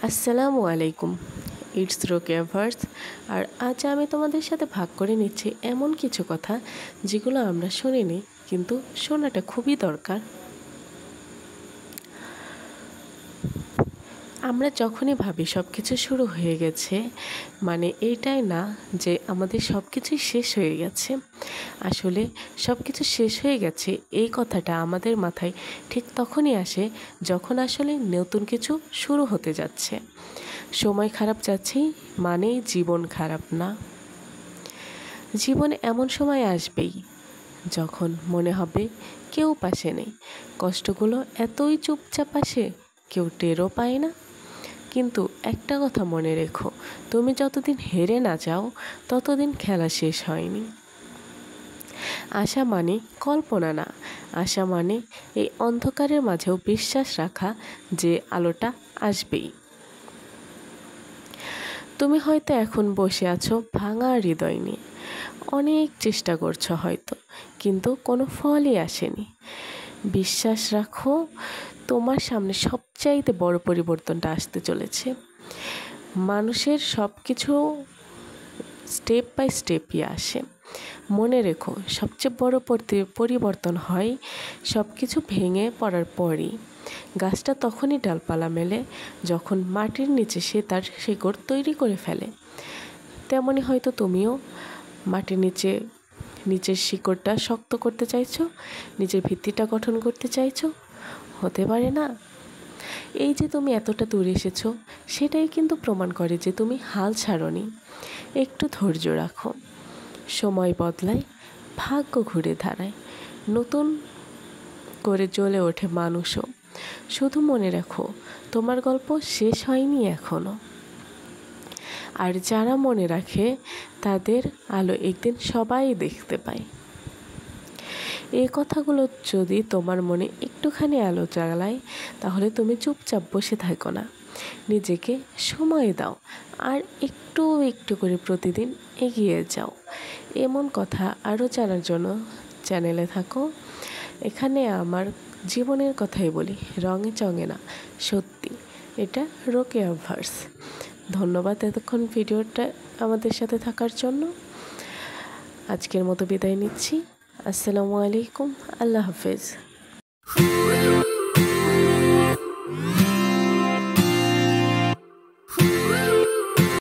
আসসালামু আলাইকুম, it's Rokeya verse. আর আজ আমি তোমাদের সাথে ভাগ করে নিচ্ছি এমন কিছু কথা যেগুলো আমরা শুনিনি, কিন্তু শোনাটা খুবই দরকার। আমরা যখনই ভাবি সব কিছু শুরু হয়ে গেছে, মানে এইটাই না যে আমাদের সব কিছুই শেষ হয়ে গেছে। আসলে সব কিছু শেষ হয়ে গেছে এই কথাটা আমাদের মাথায় ঠিক তখনই আসে যখন আসলে নতুন কিছু শুরু হতে যাচ্ছে। সময় খারাপ যাচ্ছেই মানেই জীবন খারাপ না। জীবন এমন সময় আসবেই যখন মনে হবে কেউ পাশে নেই, কষ্টগুলো এতই চুপচাপ আসে কেউ টেরও পায় না। কিন্তু একটা কথা মনে রেখো, তুমি যতদিন হেরে না যাও ততদিন খেলা শেষ হয়নি। আশা মানে কল্পনা না, আশা মানে এই অন্ধকারের মাঝেও বিশ্বাস রাখা যে আলোটা আসবেই। তুমি হয়তো এখন বসে আছো ভাঙা হৃদয় নিয়ে, অনেক চেষ্টা করছো হয়তো, কিন্তু কোনো ফলই আসেনি। বিশ্বাস রাখো, তোমার সামনে সবচাইতে বড় পরিবর্তনটা আসতে চলেছে। মানুষের সব কিছু স্টেপ বাই স্টেপই আসে। মনে রেখো, সবচেয়ে বড় পরিবর্তন হয় সব কিছু ভেঙে পড়ার পরই। গাছটা তখনই ডালপালা মেলে যখন মাটির নিচে সে তার শিকড় তৈরি করে ফেলে। তেমনই হয়তো তুমিও মাটির নিচের শিকড়টা শক্ত করতে চাইছো, নিজের ভিত্তিটা গঠন করতে চাইছো। হতে পারে না? এই যে তুমি এতটা দূরে এসেছো, সেটাই কিন্তু প্রমাণ করে যে তুমি হাল ছাড়োনি। একটু ধৈর্য রাখো, সময় বদলায়, ভাগ্য ঘুরে দাঁড়ায়, নতুন করে জ্বলে ওঠে মানুষও। শুধু মনে রাখো, তোমার গল্প শেষ হয়নি এখনো। আর যারা মনে রাখে তাদের আলো একদিন সবাই দেখতে পায়। এই কথাগুলো যদি তোমার মনে একটুখানি আলো জ্বালায়, তাহলে তুমি চুপচাপ বসে থাকো না, নিজেকে সময় দাও আর একটু একটু করে প্রতিদিন এগিয়ে যাও। এমন কথা আরও জানার জন্য চ্যানেলে থাকো। এখানে আমার জীবনের কথাই বলি, রঙে চঙে না, সত্যি। এটা রোকেয়া ভার্স। ধন্যবাদ এতক্ষণ ভিডিওটা আমাদের সাথে থাকার জন্য। আজকের মতো বিদায় নিচ্ছি। আসসালামু আলাইকুম, আল্লাহ হাফেজ।